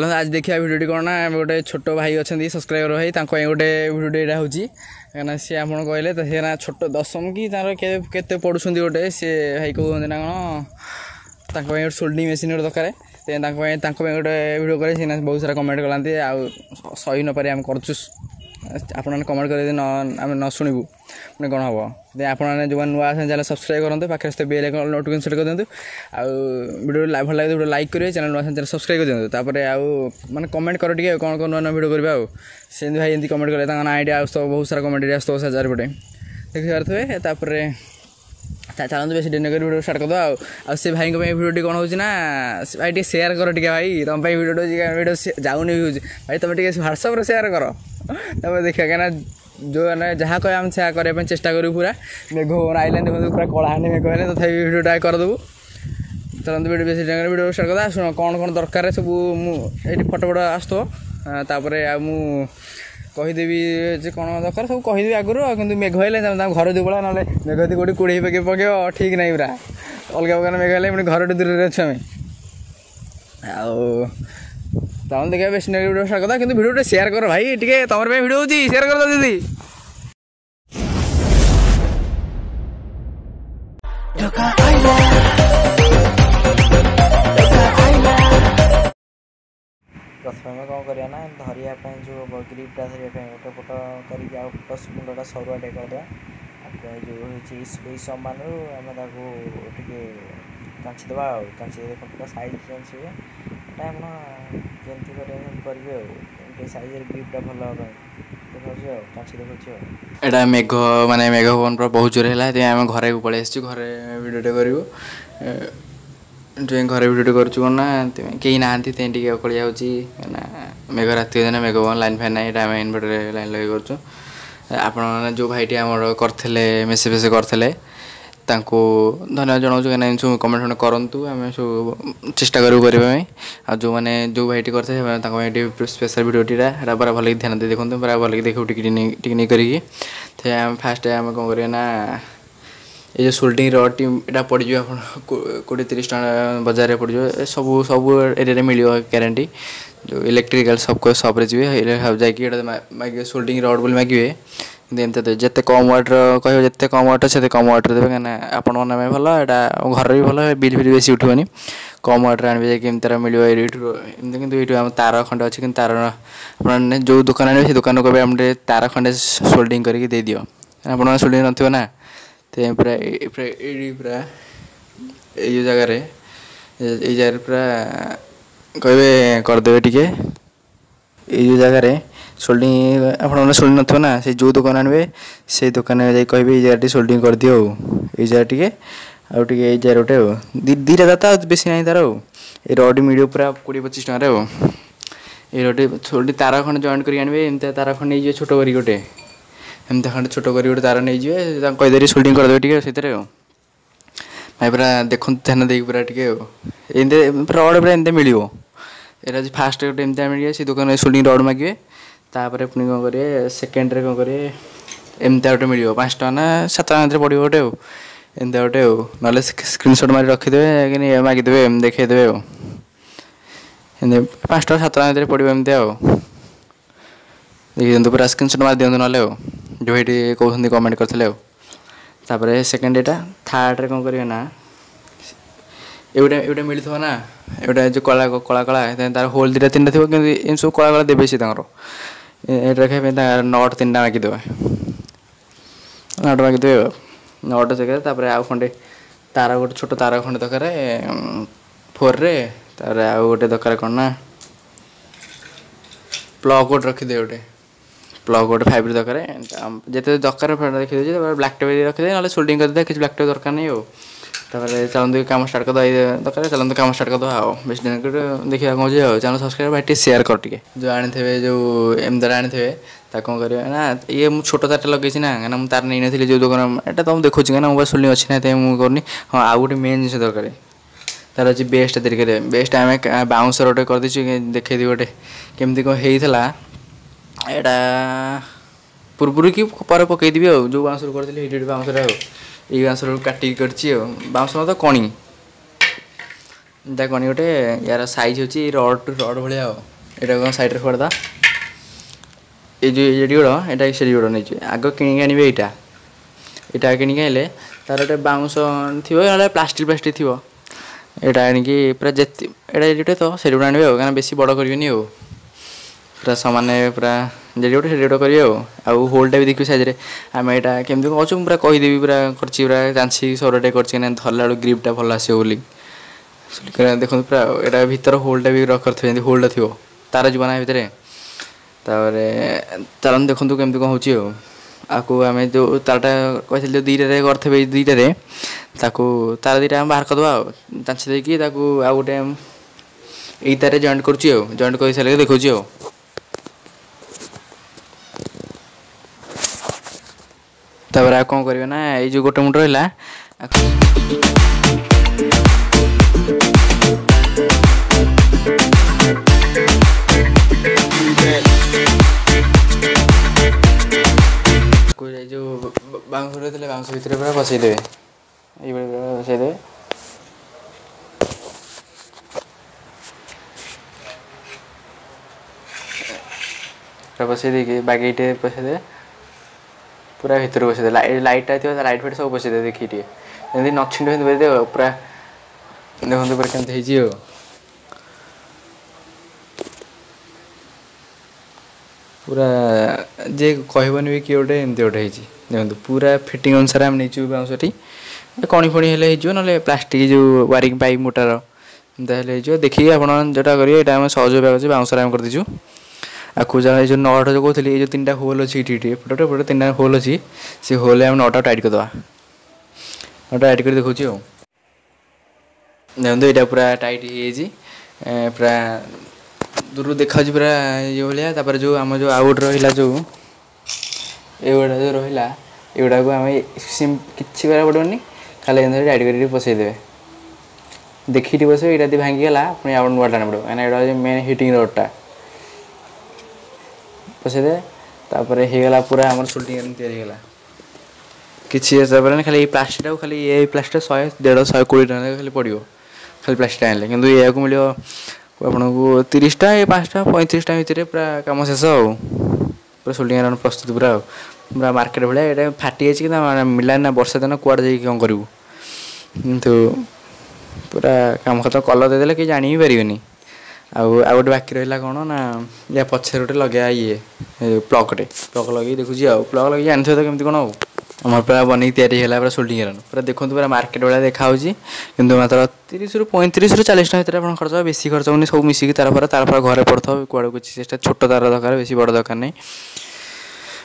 आज देखिए भिडियो कौन ना गोटे छोट भाई अच्छा सब्सक्राइबर भाई गोटे भिडियो यहाँ हूँ कहीं सी आप कहले तो सी ना छोट दशम कि के पढ़ुं गोटे सी भाई कहते ना कौन गोटे सोल्डिंग मेसीन गोटे दरकार गोटे भिडियो करे सी बहुत सारा कमेंट कराते आ सही न पारे आम कर आपने कमेंट कर आम न शुणु मैंने कौन हम आपने जो नुआ चैनल सब्सक्राइब करते पाखे बेल आइकन नोटिफिकेशन सेट कर दिंतु वीडियो भल लगे वीडियो लाइक करेंगे चैनल नुआ चैनल सब्सक्राइब कर दिंतु तापर माने कमेंट कर टे कौन कौन नुआ वीडियो करवा से भाई एमती कमेंट करें ना आईडिया आसो बहुत सारा कमेंट आसो से चारिपटे देखी पारे तापर चलते बेस डिन कर वीडियो स्टार्ट कर दो से भाई भिडियो कौन होना भाई टे सेयार कर टे भाई तुम वीडियो जाऊनी भी भाई तुम टे ह्वाट्सअप सेयार कर तब देखा कहीं जो मैंने जहाँ कह आम से करने चेष्टा करूँ पूरा मेघ आइले देखो पूरा कलाहानी मेघ है तथा वीडियोटा करदेबू चलते वीडियो बेस वीडियो स्टार्ट कर शुण कौन कौन दरकार सब ये फटो फट आसपर कहीदेवी कौन दरकार सब कहीदेवी आगुरी कि मेघ है घर जो पड़ा ना मेघ यदि कौटी कूड़े पके ठीक नहीं पूरा अलग प्रकार मेघ है पुणी घर दूर अच्छे आम तब देखिए बेस वीडियो स्टार्ट करता कि वीडियो शेयर कर भाई टे तुम वीडियो हो शेयर कर दो दीदी प्रथम कौन करना ना धरिया जो ग्रिपटा धरिया गोटे फोट कर मुंडा सरुआ टे करदे जो सामान आम कांचीदे कांची देखो सैज चेंज हुए जमी करेंगे सैज ग्रिपटा भल देखा कांची देखा एटा मेघ माने मेघ पवन बहुत जोर है आम घर को पलि घरे वीडियो करूँ घर वीडियो करूँ कहीं ना टे अकड़ी जाना मेघ रात दिन मेघ पवन लाइन फैन ना आम इनभर्टर लाइन लगे कर आपण जो भाईटी आम करते मेसेज फेसेज करते धन्यवाद जनाऊँ कहीं सब कमेंट फमेंट करूँ आम सब चेष्टा करवाई आ जो मैंने जो भाईटी करते स्पेशल वीडियोटा पूरा भल ध्यान दे देखते पूरा भल देखो टिक नहीं करी फास्ट आम कौन करना ये जो सोल्डिंग रड टा पड़ जाए आप 20-30 टका बजार पड़ जाए सब सब एरिया मिल ग्यारंटी जो इलेक्ट्रिकल सबको सब्रे जी जाकि सोल्डिंग रड बोली मागे एमती जिते कम वाटर कह जिते कम वाटर से कम वाटर देवे कहीं आपण मैंने भल यहाँ घर भी भल बिल फिल बेसी उठोनी कम वाटर आने जाए तार मिले एमती कि तार खंडे अच्छे कि तार आपने जो दुकान आने से दुकान को आम तार खंडे सोल्डिंग करके दे दियो आप सोल्डिंग नथिबो ना तो पूरा पूरा ये जगार पूरा कहे करदे टे ये जगार सोल्डिंग आप सोल्डिंग नथिबो ना से जो दुकान आने से दुकान में कहे ये जगह सोल्डिंग कर दियो ये जगह टे आगे ये जगह गोटे दीटा दाता बेसी ना तार ये रड मिडियो पूरा 20-25 टकर ये रड सोल्डिंग तार खंड जॉइंट कर एमती तार खंड नहीं छोट करी गोटे एमती खंड छोट कर गोटे तार नहीं जाए कहीदे सोल्डिंग करदे टे से भाई पूरा देखते ध्यान दे पूरा टे पूरा रड पूरा एमती मिल ये फास्ट गोटे एमती मिल से दुकान सोल्डिंग रड मागे तापर पुणी कौन करेंगे सेकेंड कौन करेंगे एमती गोटे मिल 5 टका ना 7 टका पड़ो गोटे एमती गोटे ना स्क्रीनशॉट मारी रखीदे कि मागिदे देखईदे 5 टका 7 टका पड़ो एमती देखिए पूरा स्क्रीनशॉट मार दिखाँ ना जो ये कहते कमेंट करते सेकेंड एटा थर्ड कौन करेंगे ना ये मिली थो ना ये जो कला कला कला तार होल 2-3 थी कि सब कला कला देवे सी रखापी नट 3टा मागिदे नट मागिदे नट जगह आउ खंडे तार गोटे छोट तार खंडे दरकार 4 रे तार आउ गोटे दरकार कौन ना प्लग गोटे रखीदे गोटे प्लग गोटे 5 दरकार जिते दरकार रखीदे ब्लैक टेप रखीदे ना सोल्डिंग करदे कि ब्लैक टेप दरकार नहीं चलते काम स्टार्ट कर दरकार चलते काम स्टार्ट कर दो बेस दिन देखा कौन चैनल सब्सक्राइब भाई शेयर कर टे जो आने जो एमदार आने कौन कर ना ये मुझे छोट तार लगे ना मुझे तार नहीं नी जो दुकान एटा तुम देखो ना मोबाइल सोल्डिंग अच्छी ना मुझे करनी हाँ आउ गोटे मेन जिन दरकार तार अच्छी बेस्ट तरीके बेस्ट आम बाउंसर गोटे करदे देखे गोटे केमती कौन होता पूर्व कि पर पकईदेवी जो बाउंसर कर बाउंसर ये बाउंसर काटिक बाउंसर मतलब कणी कणी गोटे यार साइज होची रड भाया ଏଇଟା କ'ଣ ସାଇଡ଼୍ରେ ଫୋପାଡ଼ିଦେବା। ଏଇ ଯେଉଁ ଏଠି ଗୋଡ଼ ଏଇଟା ସେଠି ଗୋଡ଼ ନେଇଯିବେ। ଆଗ କିଣିକି ଆଣିବେ ଏଇଟା କିଣିକି ଆଣିଲେ ତା'ର ଗୋଟେ ବାଉଁଶ ଥିବ ନହେଲେ ପ୍ଲାଷ୍ଟିକ୍ ଥିବ। ଏଇଟା ଆଣିକି ପୁରା ଏଇଟା ଯେଉଁଟା ତ ସେଠି ଗୋଟେ ଆଣିବେ ଆଉ, କାରଣ ବେଶୀ ବଡ଼ କରିବେନି ଆଉ, ପୁରା ସମାନ ପୁରା ଯେଠି ଗୋଟେ ସେଠି ଗୋଟେ କରିବେ ଆଉ ହୋଲ୍ଟା ବି ଦେଖିବେ ସାଇଜ୍ରେ। ଆମେ ଏଇଟା କେମିତି କରୁଛୁ ମୁଁ ପୁରା କହିଦେବି, ପୁରା କରିଛି ପୁରା ଜାଣିଛି ସରୁଟେ କରିଛି ନା ଧରିଲା ବେଳକୁ ଗ୍ରିପ୍ଟା ଭଲ ଆସିବ ବୋଲି। ଦେଖନ୍ତୁ ପୁରା ଏଇଟା ଭିତର ହୋଲ୍ଟା ବି କରିଥିବେ, ଯେମିତି ହୋଲ୍ଟା ଥିବ ତାର ଯିବ ନା ଭିତରେ। ତାପରେ ଚାଲନ୍ତୁ ଦେଖନ୍ତୁ କେମିତି କ'ଣ ହେଉଛି ଆଉ। ଆକୁ ଆମେ ଯେଉଁ ତାରଟା କହିଥିଲି ଯେଉଁ ଦୁଇଟାରେ କରିଥିବେ, ଏଇ ଦୁଇଟାରେ ତାକୁ ତାର ଦୁଇଟା ଆମେ ବାହାର କରିଦେବା ଆଉ, ଚାଞ୍ଚି ଦେଇକି ତାକୁ ଆଉ ଗୋଟେ ଏଇ ତାରରେ ଜଏଣ୍ଟ କରୁଛି ଆଉ, ଜଏଣ୍ଟ କରିସାରିକି ଦେଖାଉଛି ଆଉ। ତାପରେ ଆଉ କ'ଣ କରିବେ ନା ଏଇ ଯେଉଁ ଗୋଟେ ମୁଣ୍ଡ ରହିଲା ଯେଉଁ ବାଉଁଶ ରହିଥିଲେ ବାଉଁଶ ଭିତରେ ପୁରା ବସେଇଦେବେ, ଏଇଭଳି ପୁରା ବସେଇଦେବେ। ପୁରା ବସେଇ ଦେଇକି ବାଗେଇଟେ ବସେଇଦେବେ, ପୁରା ଭିତରକୁ ବସେଇଦେବେ। ଲାଇଟ୍ଟା ଥିବ ଲାଇଟ୍ ଫାଇଟ୍ ସବୁ ବସେଇଦେବେ ଦେଖିକି ଟିକେ, ଯେମିତି ନଛିଣ୍ଡ ସେମିତି ବସେଇଦେବେ ଆଉ। ପୁରା ଦେଖନ୍ତୁ ପୁରା କେମିତି ହେଇଛି ଆଉ। ପୁରା ଯେ କହିବନି ବି କିଏ ଗୋଟେ ଏମିତି ଗୋଟେ ହେଇଛି। ଦେଖନ୍ତୁ ପୁରା ଫିଟିଂ ଅନୁସାରେ ଆମେ ନେଇଛୁ ବାଉଁଶଟି। କଣି ଫଣି ହେଲେ ହେଇଯିବ, ନହେଲେ ପ୍ଲାଷ୍ଟିକ୍ ଯେଉଁ ୱାରିଂ ପାଇପ୍ ମୋଟାର ଏମିତି ହେଲେ ହେଇଯିବ। ଦେଖିକି ଆପଣ ଯେଉଁଟା କରିବେ, ଏଇଟା ଆମେ ସହଜ ଉପାୟ ଅଛି, ବାଉଁଶରେ ଆମେ କରିଦେଇଛୁ। ଆକୁ ଯାହା ଏଇ ଯେଉଁ ନଅଟା ଯେଉଁ କହୁଥିଲି, ଏଇ ଯେଉଁ ତିନିଟା ହୋଲ୍ ଅଛି ଏଠି ଏପଟେ ତିନିଟା ହୋଲ୍ ଅଛି, ସେ ହୋଲ୍ରେ ଆମେ ନଅଟା ଟାଇଟ୍ କରିଦେବା। ନଅଟା ଟାଇଟ୍ କରି ଦେଖାଉଛି ଆଉ। ଦେଖନ୍ତୁ ଏଇଟା ପୁରା ଟାଇଟ୍ ହେଇଯାଇଛି, ପୁରା ଦୂରରୁ ଦେଖାଯାଉଛି ପୁରା ଇଏ ଭଳିଆ। ତାପରେ ଯେଉଁ ଆମ ଯେଉଁ ଆଉ ଗୋଟେ ରହିଲା ଯେଉଁ ଏଇଗୁଡ଼ା ଯେଉଁ ରହିଲା, ଏଗୁଡ଼ାକୁ ଆମେ କିଛି କରିବାକୁ ପଡ଼ିବନି, ଖାଲି ଏମିତି ଟାଇଟ୍ କରିକି ପସେଇଦେବେ। ଦେଖିକି ବସିବେ, ଏଇଟା ଯଦି ଭାଙ୍ଗିଗଲା ପୁଣି ଆଉ ନୂଆଟା ଆଣିବାକୁ ପଡ଼ିବ, କାହିଁକିନା ଏଇଟା ହେଉଛି ମେନ୍ ହିଟିଂ ରଡ଼୍ଟା। ପସେଇଦେବେ, ତାପରେ ହେଇଗଲା ପୁରା ଆମର ସୋଲ୍ଡରିଂ ତିଆରି ହେଇଗଲା। କିଛି ଆସିପାରିବନି, ଖାଲି ଏଇ ପ୍ଲାଷ୍ଟିକଟାକୁ ଖାଲି ଏଇ ପ୍ଲାଷ୍ଟିକ 100, 150, 120 ଟଙ୍କା ଖାଲି ପଡ଼ିବ, ଖାଲି ପ୍ଲାଷ୍ଟିକଟା ଆଣିଲେ। କିନ୍ତୁ ଏହାକୁ ମିଳିବ ଆପଣଙ୍କୁ 30ଟା, 5ଟା 35ଟା ଭିତରେ ପୁରା କାମ ଶେଷ ଆଉ। ପୁରା ସୋଲ୍ଡରିଂ ଆଇରନ୍ ପ୍ରସ୍ତୁତ ପୁରା ଆଉ, ପୁରା ମାର୍କେଟ ଭଳିଆ। ଏଇଟା ଫାଟିଯାଇଛି କିନ୍ତୁ ମିଳିଲାନି ନା, ବର୍ଷା ଦିନ କୁଆଡ଼େ ଯାଇକି କ'ଣ କରିବୁ, କିନ୍ତୁ ପୁରା କାମ ଖତମ। କଲର୍ ଦେଇଦେଲେ କେହି ଜାଣି ବି ପାରିବେନି। ଆଉ ଗୋଟେ ବାକି ରହିଲା କ'ଣ ନା, ୟା ପଛରେ ଗୋଟେ ଲଗେଇବା ପ୍ଲଗ୍ଟେ, ପ୍ଲଗ୍ ଲଗେଇକି ଦେଖୁଛି ଆଉ। ପ୍ଲଗ୍ ଲଗେଇକି ଜାଣିଥିବେ ତ କେମିତି କ'ଣ ଆଉ। ଆମର ପୁରା ବନେଇକି ତିଆରି ହେଇଗଲା ପୁରା ସୋଲ୍ଡରିଂ ଆଇରନ୍। ପୁରା ଦେଖନ୍ତୁ ପୁରା ମାର୍କେଟ ଭଳିଆ ଦେଖାହେଉଛି, କିନ୍ତୁ ମାତ୍ର 30ରୁ 35ରୁ 40 ଟଙ୍କା ଭିତରେ ଆପଣ ଖର୍ଚ୍ଚ ହେବ, ବେଶୀ ଖର୍ଚ୍ଚ ହେବନି। ସବୁ ମିଶିକି ତାର ଘରେ ପଡ଼ୁଥିବ, କୁଆଡ଼େ କିଛି ଚେଷ୍ଟା ଛୋଟ ତାର ଦରକାର, ବେଶୀ ବଡ଼ ଦରକାର ନାହିଁ।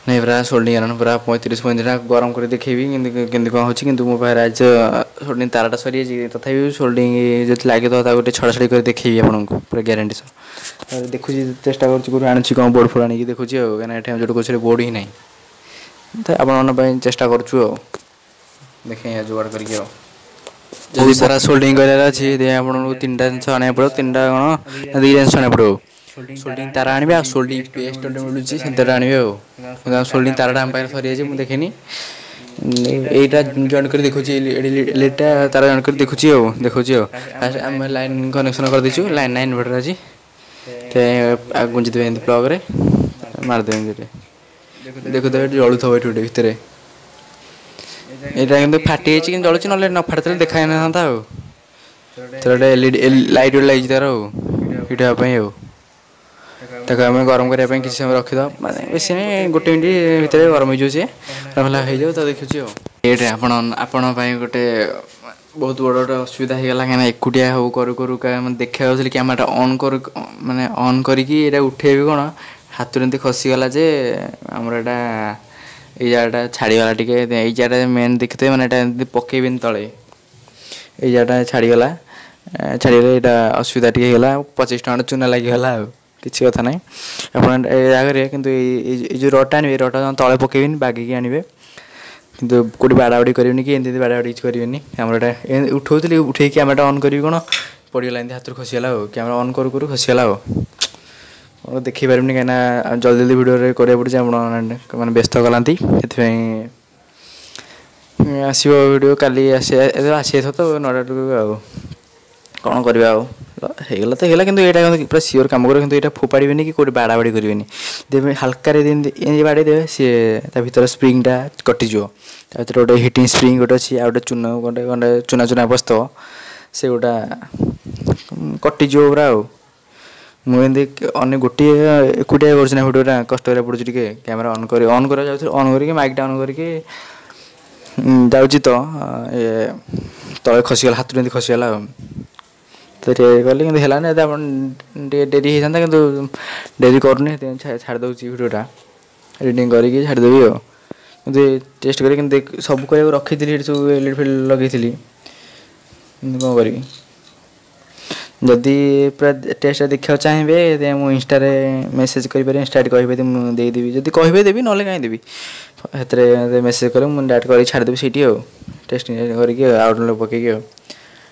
ନାଇଁ ପୁରା ସୋଲ୍ଡରିଂ ଆଇରନ୍ ପୁରା 35 ଟଙ୍କା ଗରମ କରି ଦେଖେଇବି କେମିତି କ'ଣ ହେଉଛି। କିନ୍ତୁ ମୋ ପାଖରେ ଆଜି ସୋଲ୍ଡରିଂ ତାରଟା ସରିଯାଇଛି, ତଥାପି ସୋଲ୍ଡରିଂ ଯଦି ଲାଗିଥିବ ତାକୁ ଗୋଟେ ଛଡ଼ାଛଡ଼ି କରି ଦେଖେଇବି ଆପଣଙ୍କୁ ପୁରା ଗ୍ୟାରେଣ୍ଟି ସହ। ଦେଖୁଛି, ଚେଷ୍ଟା କରୁଛି, କେଉଁଠୁ ଆଣୁଛି କ'ଣ ବୋର୍ଡ଼ ଫୋର୍ଡ଼ ଆଣିକି ଦେଖୁଛି ଆଉ, କାହିଁକିନା ଏଠି ଯେଉଁଠି କହୁଛି ବୋର୍ଡ଼ ହିଁ ନାହିଁ। ତ ଆପଣମାନଙ୍କ ପାଇଁ ଚେଷ୍ଟା କରୁଛୁ ଆଉ, ଦେଖେଇ ଯୋଗାଡ଼ କରିକି ଆଉ। ଯଦି ସାରା ସୋଲ୍ଡରିଂ କରିବାର ଅଛି, ଆପଣଙ୍କୁ 3ଟା ଜିନିଷ ଆଣିବାକୁ ପଡ଼ିବ। 3ଟା କ'ଣ 2 ଜିନିଷ ଆଣିବାକୁ ପଡ଼ିବ। ସୋଲ୍ଡରିଂ ତାର ଆଣିବେ, ଆଉ ସୋଲ୍ଡରିଂ ପେଷ୍ଟ ଗୋଟେ ମିଳୁଛି ସେଟା ଆଣିବେ ଆଉ। ସୋଲ୍ଡରିଂ ତାରଟା ଆମ ପାଖରେ ସରିଯାଇଛି, ମୁଁ ଦେଖିନି। ଏଇଟା ଜଏଣ୍ଟ କରି ଦେଖୁଛି, ଏଲିଟା ତାର ଜଏଣ୍ଟ କରି ଦେଖୁଛି ଆଉ। ଫାଷ୍ଟ ଆମେ ଲାଇନ୍ କନେକ୍ସନ୍ କରିଦେଇଛୁ, ଲାଇନ୍ ଇନଭର୍ଟର ଅଛି। ଗୁଞ୍ଜିଦେବେ ଏମିତି ପ୍ଲଗ୍ରେ ମାରିଦେବେ ଏମିତି। ଦେଖୁଥିବେ ଏଠି ଜଳୁଥିବ ଏଠି ଗୋଟେ ଭିତରେ। ଏଇଟା କିନ୍ତୁ ଫାଟିଯାଇଛି, କିନ୍ତୁ ଜଳୁଛି, ନହେଲେ ନ ଫାଟିଥିଲେ ଦେଖା ହେଇନଥାନ୍ତା ଆଉ। ଗୋଟେ ଲାଇଟ୍ ଗୋଟେ ଲାଗିଛି ତାର ଆଉ, ହିଟ୍ ହେବା ପାଇଁ ଆଉ। ତାକୁ ଆମେ ଗରମ କରିବା ପାଇଁ କିଛି ସମୟ ରଖିଦେବା, ମାନେ ବେଶୀ ନାହିଁ, 1 ମିନିଟ୍ ଭିତରେ ଗରମ ହେଇଯିବ ସିଏ। ଭଲ ହେଇଯାଉ ତ ଦେଖୁଛି ଆଉ। ଏଇଟା ଆପଣ ପାଇଁ ଗୋଟେ ବହୁତ ବଡ଼ ଗୋଟେ ଅସୁବିଧା ହେଇଗଲା, କାହିଁକିନା ଏକୁଟିଆ ହଉ କରୁ ଦେଖିବାକୁ ଯାଉଥିଲି କ୍ୟାମେରାଟା ଅନ୍ କରିକି ଏଇଟା ଉଠେଇବି କ'ଣ, ହାତରୁ ଏମିତି ଖସିଗଲା ଯେ ଆମର ଏଇଟା ଏଇ ଜାଗାଟା ଛାଡ଼ିଗଲା ଟିକେ। ଏଇ ଜାଗାଟା ମେନ୍ ଦେଖିଥିବେ, ମାନେ ଏଇଟା ଏମିତି ପକେଇବେନି ତଳେ, ଏଇ ଜାଗାଟା ଛାଡ଼ିଗଲା। ଏଇଟା ଅସୁବିଧା ଟିକେ ହେଇଗଲା, 25 ଟଙ୍କା ଚୂନା ଲାଗିଗଲା ଆଉ, କିଛି କଥା ନାହିଁ। ଆପଣ ଏ ଜାଗାରେ କିନ୍ତୁ ଏଇ ଯେଉଁ ରଡ଼୍ଟା ଆଣିବେ, ରଡ଼୍ଟା ତଳେ ପକେଇବେନି, ବାଗିକି ଆଣିବେ। କିନ୍ତୁ କେଉଁଠି ବାଡ଼ାବାଡ଼ି କରିବେନି କି ଏମିତି ବାଡ଼ାବାଡ଼ି କିଛି କରିବେନି। କ୍ୟାମେରାଟା ଉଠେଇକି କ୍ୟାମେରାଟା ଅନ୍ କରିବି କ'ଣ, ପଡ଼ିଗଲା, ଏମିତି ହାତରୁ ଖସିଗଲା ଆଉ। କ୍ୟାମେରା ଅନ୍ କରୁ ଖସିଗଲା ଆଉ। ଦେଖେଇ ପାରିବିନି, କାହିଁକିନା ଜଲ୍ଦି ଭିଡ଼ିଓରେ କରିବାକୁ ପଡ଼ୁଛି, ଆପଣ ମାନେ ବ୍ୟସ୍ତ କଲାନ୍ତି, ସେଥିପାଇଁ। ଆସିବ ଭିଡ଼ିଓ କାଲି ଆସିଯାଇଥିବ ତ 9ଟା ବେଳକୁ ଆଉ, କ'ଣ କରିବା ଆଉ। ହେଇଗଲା ତ ହେଇଗଲା କିନ୍ତୁ ଏଇଟା କିନ୍ତୁ ପୁରା ସିଓର କାମ କରିବ କିନ୍ତୁ ଏଇଟା ଫୋପାଡ଼ିବେନି କି କେଉଁଠି ବାଡ଼ାବାଡ଼ି କରିବେନି ଦେବେ ହାଲକାରେ ଏମିତି ବାଡ଼େଇ ଦେବେ ସିଏ ତା ଭିତରେ ସ୍ପ୍ରିଙ୍ଗଟା କଟିଯିବ ତା ଭିତରେ ଗୋଟେ ହିଟିଂ ସ୍ପ୍ରିଙ୍ଗ ଗୋଟେ ଅଛି ଆଉ ଗୋଟେ ଚୂନ ଗୋଟେ ଗୋଟେ ଚୁନା ଚୁନା ବସିଥିବ ସେଗୁଡ଼ା କଟିଯିବ ପୁରା ଆଉ ମୁଁ ଏମିତି ଅନ୍ୟ ଗୋଟିଏ ଏକୁଟିଆ କରୁଛି ନା ଭିଡ଼ିଓଟା କଷ୍ଟ କରିବାକୁ ପଡ଼ୁଛି ଟିକେ କ୍ୟାମେରା ଅନ୍ କରିବାକୁ ଯାଉଥିଲି ଅନ୍ କରିକି ମାଇକ୍ଟା ଅନ୍ କରିକି ଯାଉଛି ତ ତଳେ ଖସିଗଲା ହାତରୁ ଏମିତି ଖସିଗଲା ଆଉ ତ କଲି କିନ୍ତୁ ହେଲାନି ଯଦି ଆପଣ ଟିକେ ଡେରି ହେଇଥାନ୍ତା କିନ୍ତୁ ଡେରି କରୁନି ଛାଡ଼ି ଦେଉଛି ଭିଡ଼ିଓଟା ଏଡ଼ିଟିଂ କରିକି ଛାଡ଼ିଦେବି ଆଉ କିନ୍ତୁ ଟେଷ୍ଟ କରି କିନ୍ତୁ ସବୁ କରିବାକୁ ରଖିଥିଲି ଏଠି ସବୁ ଏଲିଟ୍ ଫିଲ୍ଡ ଲଗେଇଥିଲି କିନ୍ତୁ କ'ଣ କରିବି ଯଦି ପୁରା ଟେଷ୍ଟଟା ଦେଖିବାକୁ ଚାହିଁବେ ମୁଁ ଇନଷ୍ଟାରେ ମେସେଜ୍ କରିପାରିବି ଇନଷ୍ଟା କହିବେ ମୁଁ ଦେଇଦେବି ଯଦି କହିବେ ଦେବି ନହେଲେ କାହିଁ ଦେବି ସେଥିରେ ମେସେଜ୍ କରେ ମୁଁ ଡାଇରେକ୍ଟ କରିକି ଛାଡ଼ିଦେବି ସେଇଠି ଆଉ ଟେଷ୍ଟିଂ କରିକି ଆଉଟ୍ ପକେଇକି ଆଉ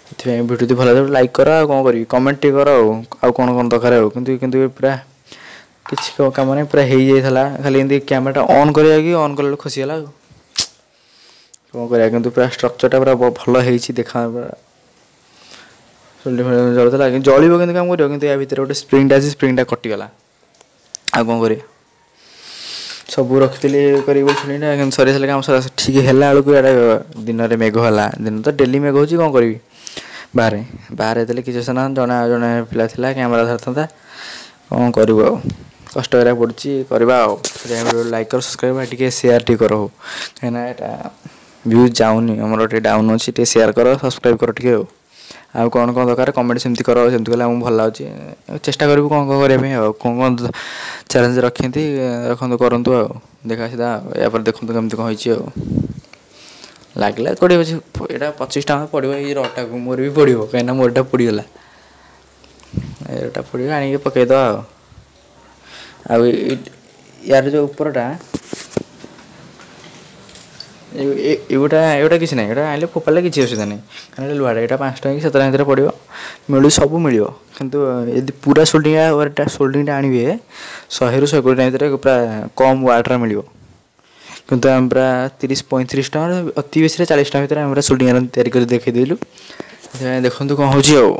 ସେଥିପାଇଁ ଭିଡ଼ିଓ ଯଦି ଭଲ ଲାଗିବ ଲାଇକ୍ କର ଆଉ କ'ଣ କରିବି କମେଣ୍ଟ ଟିକେ କର ଆଉ କ'ଣ କ'ଣ ଦରକାର ଆଉ କିନ୍ତୁ ପୁରା କିଛି କାମ ନାହିଁ ପୁରା ହେଇଯାଇଥିଲା ଖାଲି ଏମିତି କ୍ୟାମେରାଟା ଅନ୍ କରିବା କି ଅନ୍ କଲା ବେଳକୁ ଖସିଗଲା ଆଉ କ'ଣ କରିବା କିନ୍ତୁ ପୁରା ଷ୍ଟ୍ରକ୍ଚରଟା ପୁରା ଭଲ ହେଇଛି ଦେଖା ପୁରା ଜଳୁଥିଲା ଜଳିବ କିନ୍ତୁ କାମ କରିବ କିନ୍ତୁ ୟା ଭିତରେ ଗୋଟେ ସ୍ପ୍ରିଙ୍ଗଟା ଅଛି ସ୍ପ୍ରିଙ୍ଗଟା କଟିଗଲା ଆଉ କ'ଣ କରିବା ସବୁ ରଖିଥିଲି କରିବି ବୋଲି ଶୁଣିନା କିନ୍ତୁ ସରିଥିଲା କାମ ଠିକ୍ ହେଲା ବେଳକୁ ଏଇଟା ଦିନରେ ମେଘ ହେଲା ଦିନ ତ ଡେଲି ମେଘ ହେଉଛି କ'ଣ କରିବି ବାହାରେ ଦେଲେ କିଛି ଅସନା ଜଣେ ପିଲା ଥିଲା କ୍ୟାମେରା ଧରିଥାନ୍ତା କ'ଣ କରିବୁ ଆଉ କଷ୍ଟ କରିବାକୁ ପଡ଼ୁଛି କରିବା ଆଉ ଲାଇକ୍ କର ସବସ୍କ୍ରାଇବ୍ ଟିକେ ସେୟାର ଟିକେ କର ହଉ କାହିଁକିନା ଏଇଟା ଭ୍ୟୁଜ୍ ଯାଉନି ଆମର ଟିକେ ଡାଉନ୍ ଅଛି ଟିକେ ସେୟାର କର ସବସ୍କ୍ରାଇବ୍ କର ଟିକେ ଆଉ କ'ଣ ଦରକାର କମେଣ୍ଟ ସେମିତି କର ସେମିତି କଲେ ଆମକୁ ଭଲ ଲାଗୁଛି ଚେଷ୍ଟା କରିବୁ କ'ଣ କରିବା ପାଇଁ ଆଉ କ'ଣ ଚ୍ୟାଲେଞ୍ଜ କରନ୍ତୁ ଆଉ ଦେଖା ସିଧା ଏହାପରେ ଦେଖନ୍ତୁ କେମିତି କ'ଣ ହେଇଛି ଆଉ ଲାଗିଲା କୋଡ଼ିଏ ଏଇଟା 25 ଟଙ୍କା ପଡ଼ିବ ଏଇ ରଡ଼ଟାକୁ ମୋର ବି ପଡ଼ିବ କାହିଁକିନା ମୋରଟା ପଡ଼ିଗଲା ଏଇଟା ପଡ଼ିବ ଆଣିକି ପକାଇଦେବା ଆଉ ୟାର ଯେଉଁ ଉପରଟା ଏଇଟା କିଛି ନାହିଁ ଏଇଟା ଆଣିଲେ ଫୋପାଡ଼ିଲେ କିଛି ଅସୁବିଧା ନାହିଁ କାରଣ ଲୁହାଟା ଏଇଟା 5 ଟଙ୍କା କି 7 ଟଙ୍କା ଭିତରେ ପଡ଼ିବ ସବୁ ମିଳିବ କିନ୍ତୁ ଯଦି ପୁରା ସୋଲ୍ଡରିଂଟା ଆଣିବେ 100ରୁ 120 ଟଙ୍କା ଭିତରେ ପୁରା କମ୍ ୱାଟ୍ର ମିଳିବ କିନ୍ତୁ ଆମେ ପୁରା 30-35 ଟଙ୍କା ଅତି ବେଶୀରେ 40 ଟଙ୍କା ଭିତରେ ଆମେ ପୁରା ସୋଲ୍ଡରିଂ ତିଆରି କରି ଦେଖେଇଦେଲୁ ସେଥିପାଇଁ ଦେଖନ୍ତୁ କ'ଣ ହେଉଛି ଆଉ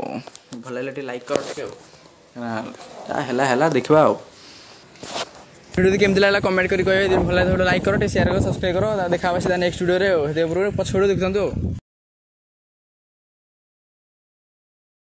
ଭଲ ଲାଗିଲା ଟିକେ ଲାଇକ୍ କର ଟିକେ ଆଉ ହେଲା ଦେଖିବା ଆଉ ভিডিও কেমতি লাগলা কমেন্ট করে কইবে যদি ভাল লাগে লাইক কর টিকে শেয়ার কর সবসক্রাইব কর দেখা হবে সিধা নেক্সট ভিডিওরে পଛ ভিডিও দেখନ୍ତୁ